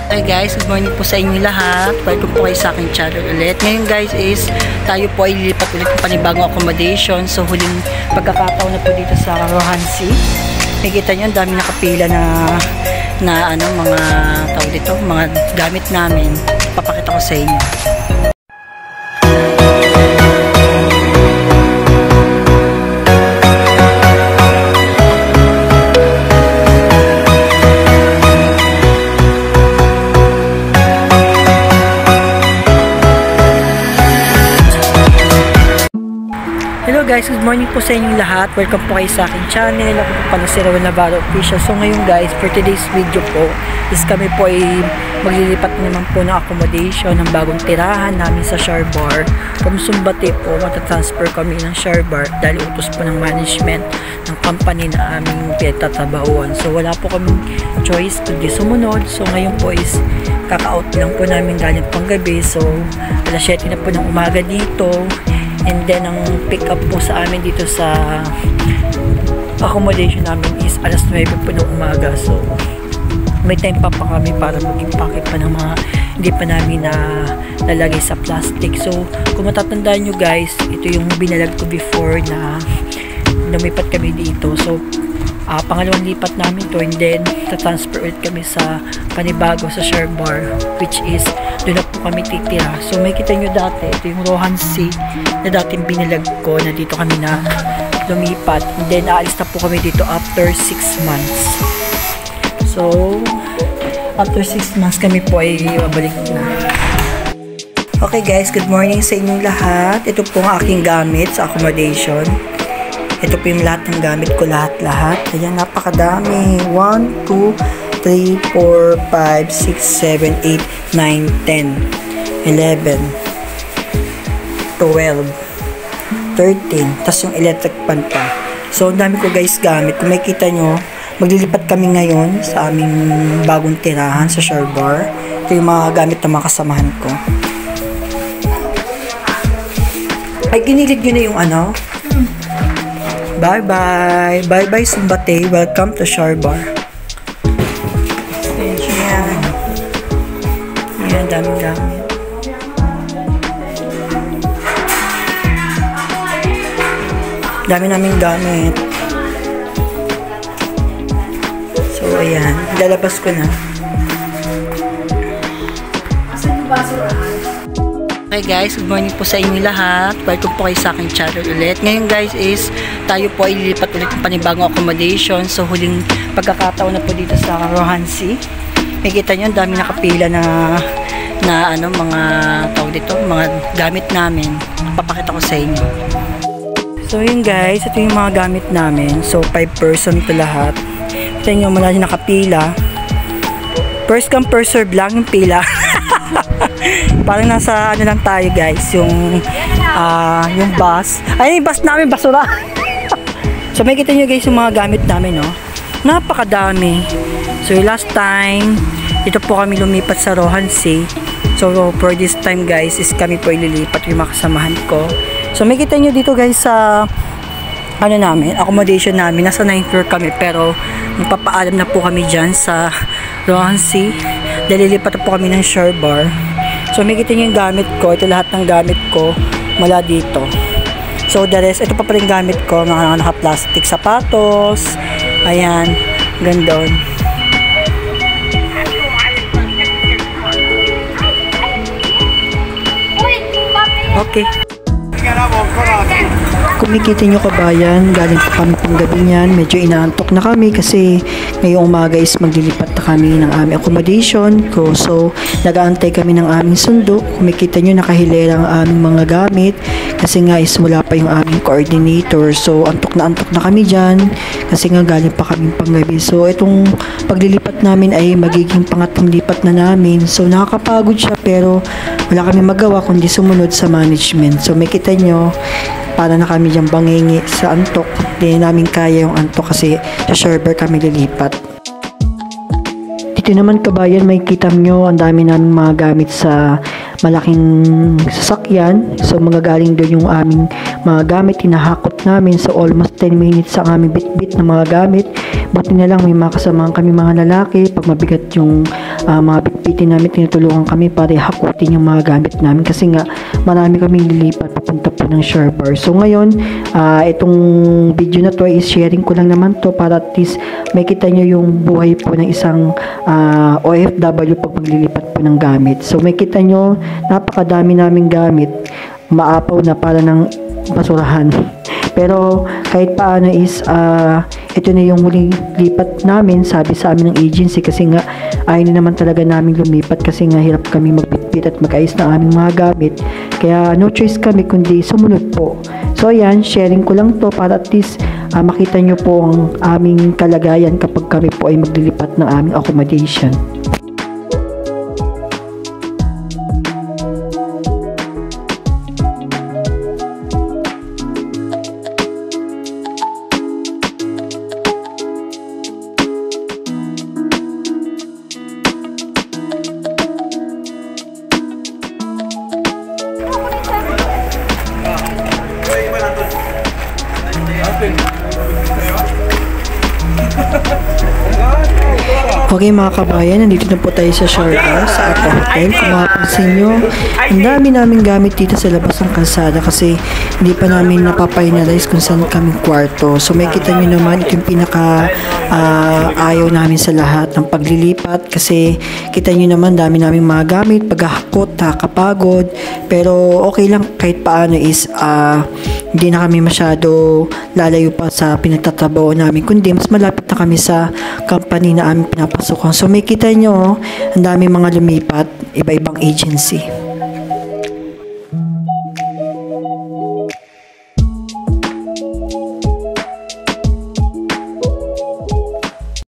Hi guys, good morning po sa inyo lahat. Welcome po kayo sa aking channel ulit. Ngayon guys is tayo po ay lilipat ulit ng panibagong accommodation. So huling pagkakataon na po dito sa Rohan Sea. Nakikita nyo, ang dami nakapila na mga tawag dito, mga gamit namin. Papakita ko sa inyo. Hello guys, good morning po sa inyong lahat. Welcome po kayo sa aking channel. Ako po pala si Raul Navarro Official. So ngayon guys, for today's video po is kami po ay maglilipat naman po ng accommodation ng bagong tirahan namin sa Sharbar. From Sumbate po, matatransfer kami ng Sharbar dahil utos po ng management ng company na aming pinagtatrabahuan. So wala po kaming choice kundi sumunod. So ngayon po is kaka-out lang po namin galing panggabi. So alas 7 na po ng umaga dito. And then, ang pick up po sa amin dito sa accommodation namin is alas 9 po ng umaga. So, may time pa kami para mag-impake pa ng mga hindi pa namin na lalagay sa plastic. So, kung matatandaan nyo guys, ito yung binalag ko before na lumipat kami dito. So, pangalawang lipat namin to, and then ta-transfer ulit kami sa panibago sa Sharbar, which is doon na po kami titira. So may kita nyo dati, ito yung Rohan Sea na dating binilag ko na dito kami na lumipat, and then aalis na po kami dito after 6 months. So after 6 months kami po ay babalik na. Okay guys, good morning sa inyong lahat. Ito po ang aking gamit sa accommodation. Ito po yung lahat ng gamit ko, lahat. Ayan, napakadami. 1, 2, 3, 4, 5, 6, 7, 8, 9, 10, 11, 12, 13. Tapos yung electric pan pa. So, ang dami ko guys gamit. Kung makikita nyo, maglilipat kami ngayon sa aming bagong tirahan sa Sharbar. Ito yung mga gamit ng mga kasamahan ko. Ay, ginilig nyo na yung ano? Bye-bye. Bye-bye, Sumbate. Welcome to Sharbar. Yan. Yan, daming gamit. Dami naming gamit. So, ayan. Lalabas ko na. Okay guys, good morning po sa inyo lahat. Welcome po kayo sa aking channel ulit. Ngayon guys is tayo po ay lilipat ulit ng panibagong accommodation. So huling pagkakataon na po dito sa Rohan Sea. Makikita nyo, ang dami nakapila na mga tawag dito, mga gamit namin. Papakita ko sa inyo. So yun guys, ito yung mga gamit namin. So 5 person to lahat. Kita nyo, malaki nakapila. First come first serve lang yung pila. Parang nasa ano lang tayo guys, yung bus. Ay, yung bus namin, basura. So makikita nyo guys yung mga gamit namin, no? Napakadami. So last time dito po kami lumipat sa Rohan Sea. So for this time guys is kami po ililipat yung mga kasamahan ko. So makikita nyo dito guys sa accommodation namin, nasa 9th floor kami, pero magpapaalam na po kami dyan sa Rohan Sea. Lilipat po kami ng Sharbar. So makikita nyo yung gamit ko. Ito lahat ng gamit ko mula dito. So the rest, ito pa rin gamit ko, mga naka-plastic sapatos. Ayan, gandun. Okay. Kung makikita nyo kabayan, galing pa kami panggabi niyan, medyo inaantok na kami kasi ngayong umaga is maglilipat na kami ng aming accommodation ko. So nag-aantay kami ng aming sundo. Kung makikita nyo, nakahilera ang aming mga gamit kasi nga is wala pa yung aming coordinator. So antok na kami dyan kasi nga galing pa kami panggabi. So itong paglilipat namin ay magiging pangatlong lipat na namin. So nakakapagod siya pero wala kami magawa kundi sumunod sa management. So makikita nyo, para na kami dyan bangingi sa antok. Hindi namin kaya yung antok kasi sa Sharbar kami lilipat. Dito naman kabayan, may kita nyo, ang dami namin mga gamit sa malaking sasakyan. So magagaling doon yung aming mga gamit, hinahakot namin. So almost 10 minutes ang aming bit-bit na mga gamit. Buti na lang may mga kasamahan kami mga lalaki. Pag mabigat yung mga bitbitin namin, tinutulungan kami para hakutin yung mga gamit namin kasi nga marami kaming lilipat papunta po ng shore bar. So ngayon, itong video na to is sharing ko lang naman to para at least may kita nyo yung buhay po ng isang OFW pag maglilipat po ng gamit. So may kita nyo, napakadami naming gamit, maapaw na para ng basurahan. Pero kahit paano is ito na yung huling lipat namin, sabi sa amin ng agency, kasi nga ayaw na naman talaga namin lumipat kasi nga hirap kami magbitbit at mag-ayos ng aming mga gamit. Kaya no choice kami kundi sumunod po. So ayan, sharing ko lang to para at least makita nyo po ang aming kalagayan kapag kami po ay maglilipat ng aming accommodation. Okay mga kabayan, nandito na po tayo sa shore bar, sa Aqua Hotel. Kung makapansin nyo, ang dami naming gamit dito sa labas ng kalsada kasi hindi pa namin napapainalize kung saan kaming kwarto. So may kita nyo naman, ito yung pinaka ayaw namin sa lahat ng paglilipat kasi kita nyo naman, dami naming mga gamit, paghahakot, nakakapagod. Pero okay lang kahit paano is hindi na kami masyado lalayo pa sa pinagtatrabaho namin, kundi mas malapit na kami sa company na aming pinapasukan. So may kita nyo, ang dami mga lumipat, iba-ibang agency.